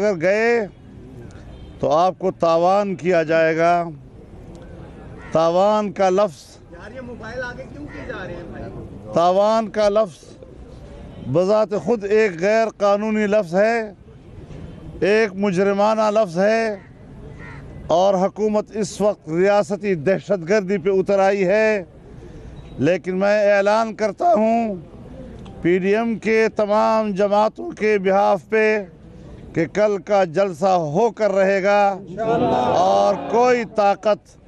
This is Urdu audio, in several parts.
اگر گئے تو آپ کو تاوان کیا جائے گا۔ تاوان کا لفظ تاوان کا لفظ بذات خود ایک غیر قانونی لفظ ہے، ایک مجرمانہ لفظ ہے، اور حکومت اس وقت ریاستی دہشت گردی پہ اتر آئی ہے۔ لیکن میں اعلان کرتا ہوں پی ڈی ایم کے تمام جماعتوں کے بہاف پہ کہ کل کا جلسہ ہو کر رہے گا، اور کوئی طاقت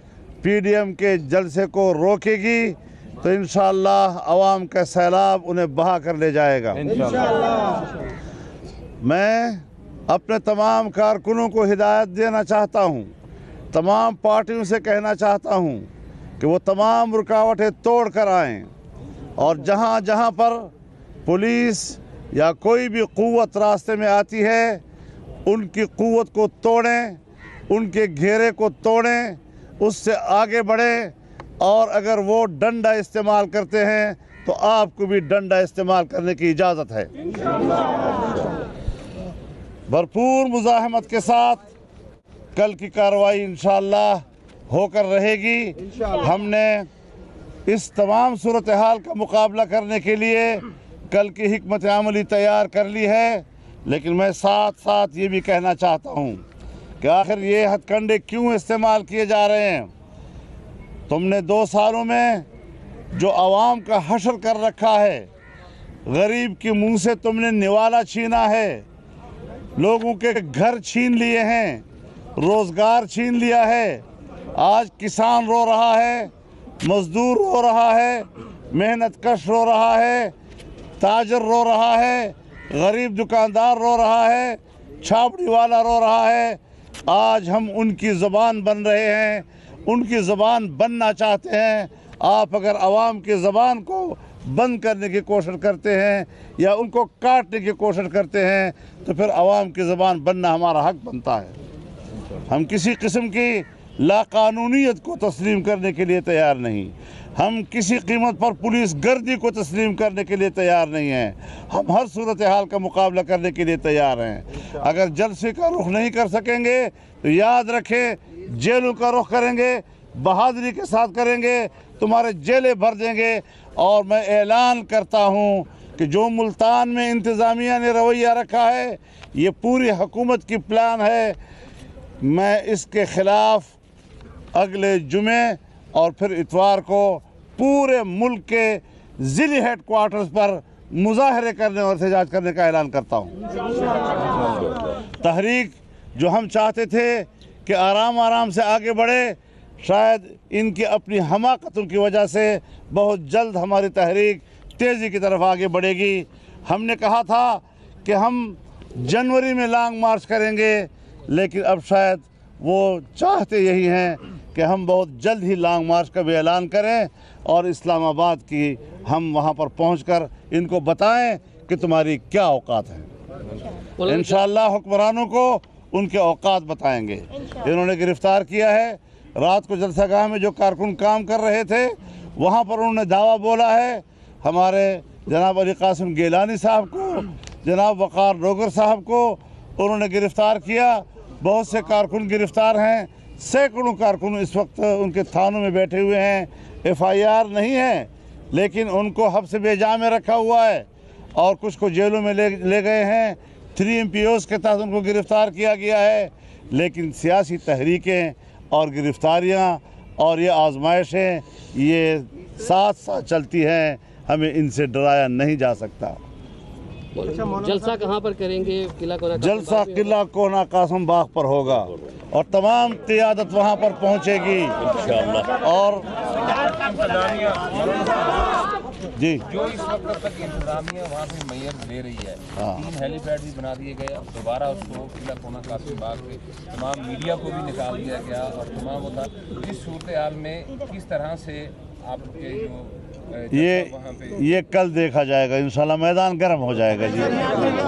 پی ڈی ایم کے جلسے کو روکے گی تو انشاءاللہ عوام کا سیلاب انہیں بہا کر لے جائے گا۔ میں اپنے تمام کارکنوں کو ہدایت دینا چاہتا ہوں، تمام پارٹیوں سے کہنا چاہتا ہوں کہ وہ تمام رکاوٹیں توڑ کر آئیں، اور جہاں جہاں پر پولیس یا کوئی بھی قوت راستے میں آتی ہے ان کی قوت کو توڑیں، ان کے گھیرے کو توڑیں، اس سے آگے بڑھیں، اور اگر وہ ڈنڈا استعمال کرتے ہیں تو آپ کو بھی ڈنڈا استعمال کرنے کی اجازت ہے۔ بھرپور مزاحمت کے ساتھ کل کی کارروائی انشاءاللہ ہو کر رہے گی۔ ہم نے اس تمام صورتحال کا مقابلہ کرنے کے لیے کل کی حکمت عملی تیار کر لی ہے، لیکن میں ساتھ ساتھ یہ بھی کہنا چاہتا ہوں کہ آخر یہ ہتھ کنڈے کیوں استعمال کیے جا رہے ہیں؟ تم نے 2 سالوں میں جو عوام کا حشر کر رکھا ہے، غریب کے منہ سے تم نے نوالا چھینا ہے، لوگوں کے گھر چھین لیے ہیں، روزگار چھین لیا ہے۔ آج کسان رو رہا ہے، مزدور رو رہا ہے، محنت کش رو رہا ہے، تاجر رو رہا ہے، غریب دکاندار رو رہا ہے، چھاپڑی والا رو رہا ہے۔ آج ہم ان کی زبان بن رہے ہیں، ان کی زبان بننا چاہتے ہیں۔ آپ اگر عوام کی زبان کو بند کرنے کی کوشش کرتے ہیں یا ان کو کاٹنے کی کوشش کرتے ہیں تو پھر عوام کی زبان بننا ہمارا حق بنتا ہے۔ ہم کسی قسم کی لاقانونیت کو تسلیم کرنے کے لیے تیار نہیں، ہم کسی قیمت پر پولیس گردی کو تسلیم کرنے کے لیے تیار نہیں ہیں، ہم ہر صورتحال کا مقابلہ کرنے کے لیے تیار ہیں۔ اگر جلسے کا رخ نہیں کر سکیں گے تو یاد رکھیں جیلوں کا رخ کریں گے، بہادری کے ساتھ کریں گے، تمہارے جیلیں بھر دیں گے۔ اور میں اعلان کرتا ہوں کہ جو ملتان میں انتظامیہ نے رویہ رکھا ہے یہ پوری حکومت کی پلان ہے۔ میں اس کے خلاف اگلے جمعے اور پھر اتوار کو پورے ملک کے ضلعی ہیڈ کوارٹرز پر مظاہرے کرنے اور احتجاج کرنے کا اعلان کرتا ہوں۔ تحریک جو ہم چاہتے تھے کہ آرام آرام سے آگے بڑھے، شاید ان کی اپنی حماقتوں کی وجہ سے بہت جلد ہماری تحریک تیزی کی طرف آگے بڑھے گی۔ ہم نے کہا تھا کہ ہم جنوری میں لانگ مارچ کریں گے، لیکن اب شاید وہ چاہتے یہی ہیں کہ ہم بہت جلد ہی لانگ مارچ کا بھی اعلان کریں اور اسلام آباد کی ہم وہاں پر پہنچ کر ان کو بتائیں کہ تمہاری کیا اوقات ہیں۔ انشاءاللہ حکمرانوں کو ان کے اوقات بتائیں گے۔ انہوں نے گرفتار کیا ہے، رات کو جلسہ گاہ میں جو کارکن کام کر رہے تھے وہاں پر انہوں نے دعویٰ بولا ہے، ہمارے جناب علی قاسم گیلانی صاحب کو، جناب وقار ڈوگر صاحب کو انہوں نے گرفتار کیا۔ بہت سے کارکن گرفتار ہیں، سینکڑوں کارکن اس وقت ان کے تھانوں میں بیٹھے ہوئے ہیں، ایف آئی آر نہیں ہے، لیکن ان کو حبس بے جا میں رکھا ہوا ہے اور کچھ کو جیلوں میں لے گئے ہیں۔ 3 MPOs کے تحت ان کو گرفتار کیا گیا ہے، لیکن سیاسی تحریکیں اور گرفتاریاں اور یہ آزمائشیں یہ ساتھ ساتھ چلتی ہیں، ہمیں ان سے ڈرایا نہیں جا سکتا۔ جلسہ کہاں پر کریں گے؟ جلسہ قلعہ کونا قاسم باغ پر ہوگا اور تمام قیادت وہاں پر پہنچے گی انشاءاللہ۔ اور جی جو اس وقت تک انتظامیہ وہاں سے میئر دے رہی ہے، 3 ہیلی پیڈ بھی بنا دیے گئے، اب دوبارہ اس کو قلعہ کونا قاسم باغ پہ تمام میڈیا کو بھی نکال دیا گیا اور تمام ہوتا۔ اس صورتحال میں کس طرح سے آپ کے جو یہ کل دیکھا جائے گا انشاءاللہ. میدان گرم ہو جائے گا جی,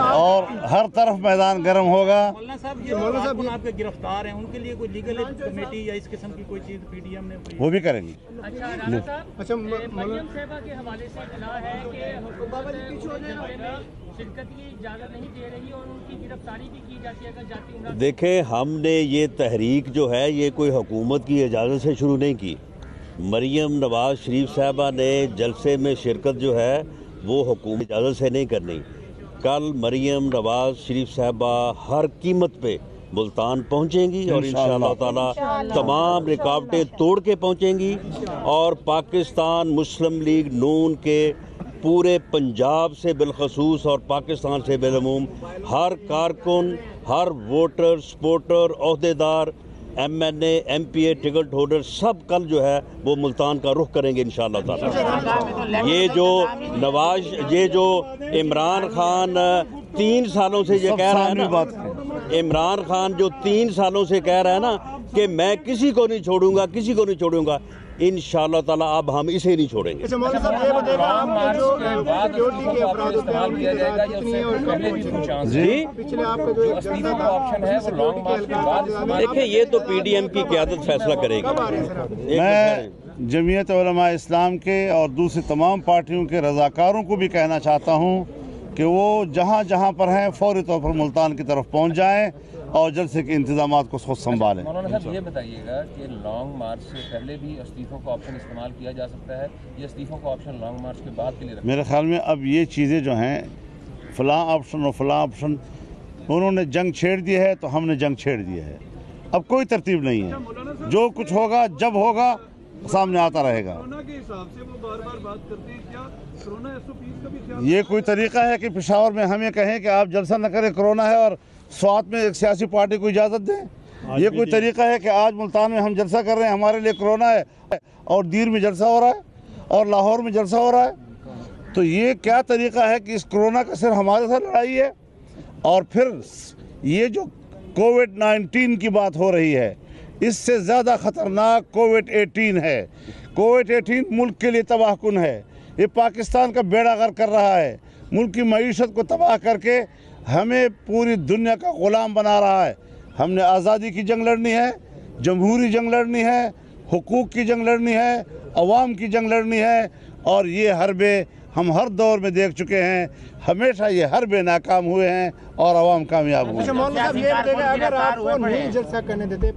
اور ہر طرف میدان گرم ہوگا. مولانا صاحب آپ کے گرفتار ہیں, ان کے لیے کوئی لیگل کمیٹی یا اس قسم کی کوئی چیز پی ڈی ایم نے وہ بھی کریں گے. اچھا مریم صاحبہ کے حوالے سے اطلاع ہے کہ حکومت شرکت کی اجازت نہیں دے رہی اور ان کی گرفتاری بھی کی جاتی ہے اگر جاتی عمرہ. دیکھیں, ہم نے یہ تحریک جو ہے یہ کوئی حکومت کی اجازت سے شروع نہیں کی. مریم نواز شریف صاحبہ نے جلسے میں شرکت جو ہے وہ حکومت کی اجازت سے نہیں کرنی. کل مریم نواز شریف صاحبہ ہر قیمت پہ ملتان پہنچیں گی اور انشاءاللہ تعالی تمام رکاوٹیں توڑ کے پہنچیں گی, اور پاکستان مسلم لیگ نون کے پورے پنجاب سے بالخصوص اور پاکستان سے بالعموم ہر کارکن, ہر ووٹر, سپورٹر, عہدیدار, ایم این اے, ایم پی اے, ٹکٹ ہولڈر سب کل جو ہے وہ ملتان کا رخ کریں گے انشاءاللہ تعالی. یہ جو عمران خان 3 سالوں سے یہ کہہ رہا ہے نا, عمران خان جو 3 سالوں سے کہہ رہا ہے نا کہ میں کسی کو نہیں چھوڑوں گا, انشاءاللہ تعالیٰ اب ہم اسے نہیں چھوڑیں گے. دیکھیں, یہ تو پی ڈی ایم کی قیادت فیصلہ کرے گی. میں جمعیت علماء اسلام کے اور دوسری تمام پارٹیوں کے رضاکاروں کو بھی کہنا چاہتا ہوں کہ وہ جہاں جہاں پر ہیں فوری طور پر ملتان کی طرف پہنچ جائیں اور جلسے کے انتظامات کو خود سنبھالیں. مولانا صاحب یہ بتائیے گا کہ لانگ مارچ سے پہلے بھی استعفوں کا آپشن استعمال کیا جا سکتا ہے یا استعفوں کا آپشن لانگ مارچ کے بعد کے لیے رکھا؟ میرے خیال میں اب یہ چیزیں جو ہیں فلاں آپشن اور فلاں آپشن, انہوں نے جنگ چھیڑ دی ہے تو ہم نے جنگ چھیڑ دی ہے. اب کوئی ترتیب نہیں ہے, جو کچھ ہوگا جب ہوگا سامنے آتا رہے گا. یہ کوئی طریقہ ہے کہ پشاور میں ہمیں کہیں کہ آپ جلسہ نہ کریں, کرونا ہے, اور سوات میں ایک سیاسی پارٹی کو اجازت دیں؟ یہ کوئی طریقہ ہے کہ آج ملتان میں ہم جلسہ کر رہے ہیں, ہمارے لیے کرونا ہے, اور دیر میں جلسہ ہو رہا ہے اور لاہور میں جلسہ ہو رہا ہے؟ تو یہ کیا طریقہ ہے کہ اس کرونا کا صرف ہمارے ساتھ لڑائی ہے؟ اور پھر یہ جو کووڈ-19 کی بات ہو رہی ہے, اس سے زیادہ خطرناک کووڈ-18 ہے. کووڈ-18 ملک کے لیے تباہ کن ہے. یہ پاکستان کا بیڑا غرق کر رہا ہے, ملک کی معیشت کو تباہ کر کے ہمیں پوری دنیا کا غلام بنا رہا ہے. ہم نے آزادی کی جنگ لڑنی ہے, جمہوری جنگ لڑنی ہے, حقوق کی جنگ لڑنی ہے, عوام کی جنگ لڑنی ہے, اور یہ حربے ہم ہر دور میں دیکھ چکے ہیں. ہمیشہ یہ حربے ناکام ہوئے ہیں اور عوام کامیاب ہوئے ہیں. اگر آپ کو نہیں جلسہ کرنے دیتے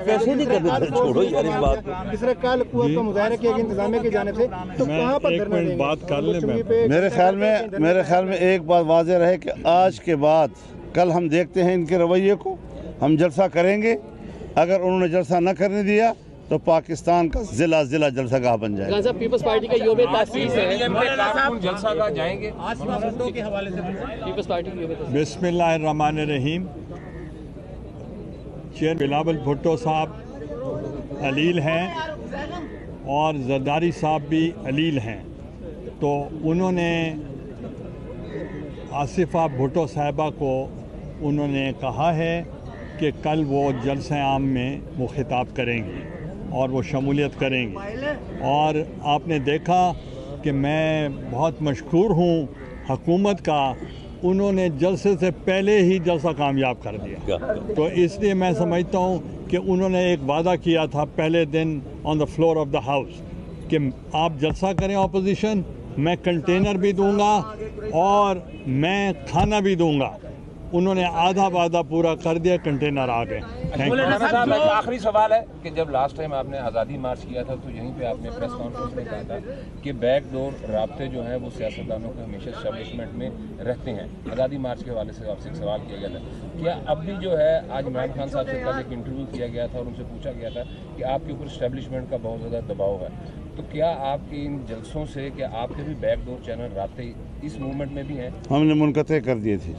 کیسے نہیں کرنے دیتے, چھوڑو یار اس بات کو. جس طرح کل قوت کا مظاہرہ کیا گیا انتظامیہ کی جانب سے, تو کہاں پر دھرنا دیں گے؟ میرے خیال میں ایک بات واضح رہے کہ آج کے بعد کل ہم دیکھتے ہیں ان کے رویے کو, ہم جلسہ کریں گے. اگر انہوں نے جلسہ نہ کرنے دیا تو پاکستان کا ضلع جلسہ گاہ بن جائے گا. پیپلز پارٹی کا یوم تاسیس ہے, جلسہ گاہ جائیں گے. پیپلز پارٹی کی بسم اللہ الرحمن الرحیم. چیئر بلاول بھٹو صاحب علیل ہیں اور زرداری صاحب بھی علیل ہیں, تو انہوں نے آصفہ بھٹو صاحبہ کو انہوں نے کہا ہے کہ کل وہ جلسہ عام میں وہ خطاب کریں گی اور وہ شمولیت کریں گے. اور آپ نے دیکھا کہ میں بہت مشکور ہوں حکومت کا, انہوں نے جلسے سے پہلے ہی جلسہ کامیاب کر دیا. تو اس لیے میں سمجھتا ہوں کہ انہوں نے ایک وعدہ کیا تھا پہلے دن on the floor of the house کہ آپ جلسہ کریں اپوزیشن, میں کنٹینر بھی دوں گا اور میں کھانا بھی دوں گا. انہوں نے آدھا وعدہ پورا کر دیا, کنٹینر آ گئے. آخری سوال ہے کہ جب لاسٹ ٹائم آپ نے آزادی مارچ کیا تھا تو یہیں پہ آپ نے پریس کانفرنس میں کہا تھا کہ بیک ڈور رابطے جو ہیں وہ سیاستدانوں کے ہمیشہ اسٹیبلشمنٹ میں رہتے ہیں. آزادی مارچ کے حوالے سے آپ سے ایک سوال کیا گیا تھا, کیا اب بھی جو ہے آج عمران خان صاحب سے کل ایک انٹرویو کیا گیا تھا اور ان سے پوچھا گیا تھا کہ آپ کے اوپر اسٹیبلشمنٹ کا بہت زیادہ دباؤ ہے, تو کیا آپ کی ان جلسوں سے کہ آپ کے بھی بیک ڈور چینل رابطے اس موومنٹ میں بھی ہیں؟ ہم نے منقطع کر دیے تھے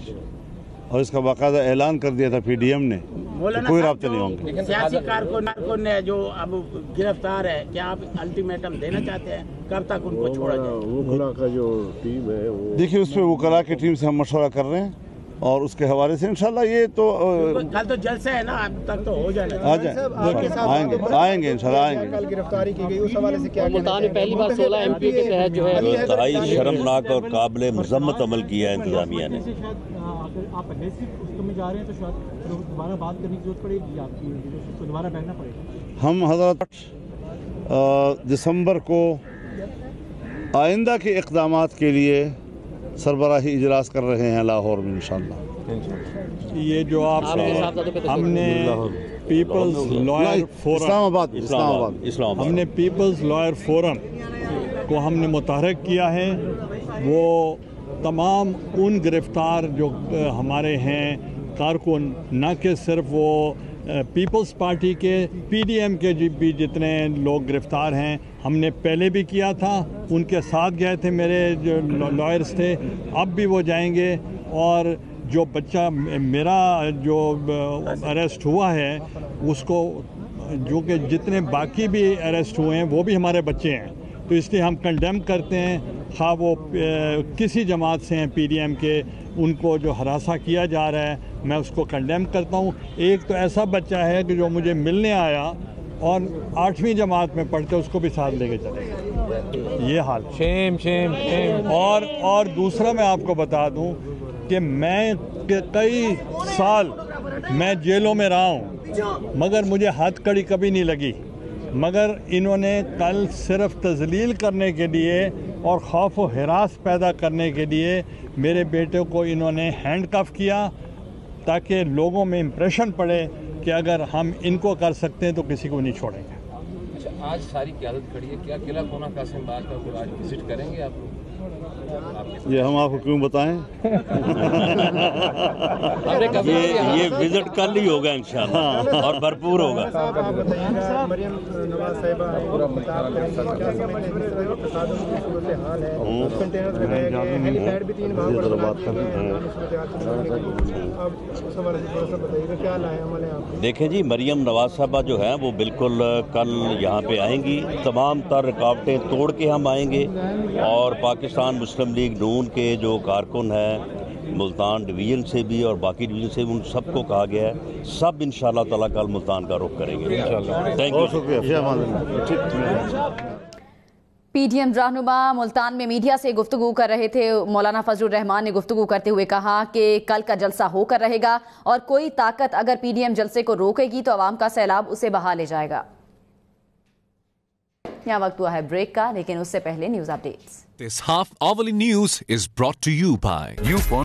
اور اس کا باقاعدہ اعلان کر دیا تھا پی ڈی ایم نے, کوئی رابطے نہیں ہوں گے. سیاسی کارکن نے جو اب گرفتار ہے, کیا آپ الٹیمیٹم دینا چاہتے ہیں کب تک ان کو چھوڑا جائے؟ دیکھیے اس پہ وکلاء کی ٹیم سے ہم مشورہ کر رہے ہیں اور اس کے حوالے سے انشاءاللہ یہ تو کل تو جلسہ ہے نا، اب تک تو ہو جانا آ جائیں آئیں گے انشاءاللہ آئیں گے. کل گرفتاری کی گئی اس حوالے سے کیا ملتان میں پہلی بار 16 MP کے تحت جو ہے انتہائی شرمناک اور قابل مذمت عمل کیا ہے انتظامیہ نے. اگر آپ اگریسو اس میں جا رہے ہیں تو شاید دوبارہ بات کرنے کی ضرورت پڑے گی، آپ کی دوبارہ بیٹھنا پڑے گا. ہم حضرت دسمبر کو آئندہ کے اقدامات کے لیے سربراہی اجلاس کر رہے ہیں لاہور میں انشاءاللہ. یہ جو آپ ہم نے پیپلز لائر فورم ہم نے پیپلز لائر فورم کو ہم نے متحرک کیا ہے. وہ تمام ان گرفتار جو ہمارے ہیں کارکن، نہ کہ صرف وہ پیپلز پارٹی کے، پی ڈی ایم کے بھی جتنے لوگ گرفتار ہیں، ہم نے پہلے بھی کیا تھا، ان کے ساتھ گئے تھے، میرے جو لائرز تھے، اب بھی وہ جائیں گے. اور جو بچہ میرا جو اریسٹ ہوا ہے اس کو، جو کہ جتنے باقی بھی اریسٹ ہوئے ہیں وہ بھی ہمارے بچے ہیں، تو اس لیے ہم کنڈیم کرتے ہیں، خواہ وہ کسی جماعت سے ہیں پی ڈی ایم کے، ان کو جو ہراساں کیا جا رہا ہے میں اس کو کنڈیم کرتا ہوں. ایک تو ایسا بچہ ہے کہ جو مجھے ملنے آیا اور 8ویں جماعت میں پڑھتے، اس کو بھی ساتھ لے کے چلے گئے. یہ حال. اور دوسرا میں آپ کو بتا دوں کہ میں کئی سال میں جیلوں میں رہا ہوں، مگر مجھے ہاتھ کڑی کبھی نہیں لگی. مگر انہوں نے کل صرف تذلیل کرنے کے لیے اور خوف و ہراس پیدا کرنے کے لیے میرے بیٹے کو انہوں نے ہینڈ کف کیا، تاکہ لوگوں میں امپریشن پڑے کہ اگر ہم ان کو کر سکتے ہیں تو کسی کو نہیں چھوڑیں گے. اچھا، آج ساری قیادت کھڑی ہے، کیا قلعہ کونا قاسم باغ کا آج وزٹ کریں گے آپ لوگ؟ یہ ہم آپ کو کیوں بتائیں؟ یہ وزٹ کل ہی ہوگا انشاءاللہ اور بھرپور ہوگا. مریم نواز صاحبہ دیکھیں جی، مریم نواز صاحبہ جو ہیں وہ بالکل کل یہاں پہ آئیں گی. تمام تر رکاوٹیں توڑ کے ہم آئیں گے، اور پاکستان مسلم لیگ نون کے جو کارکن ہیں ملتان ڈویژن سے بھی اور باقی ڈویژن سے بھی، ان سب کو کہا گیا ہے سب انشاءاللہ تعالیٰ کل ملتان کا رخ کریں گے. Thank you. P D M رہنما ملتان میں میڈیا سے گفتگو کر رہے تھے. مولانا فضل الرحمان نے گفتگو کرتے ہوئے کہا کہ کل کا جلسہ ہو کر رہے گا، اور کوئی طاقت اگر پی ڈی ایم جلسے کو روکے گی تو عوام کا سیلاب اسے بہا لے جائے گا. یہاں وقت ہوا ہے بریک کا، لیکن اس سے پہلے news updates. This half-hourly news is brought to you by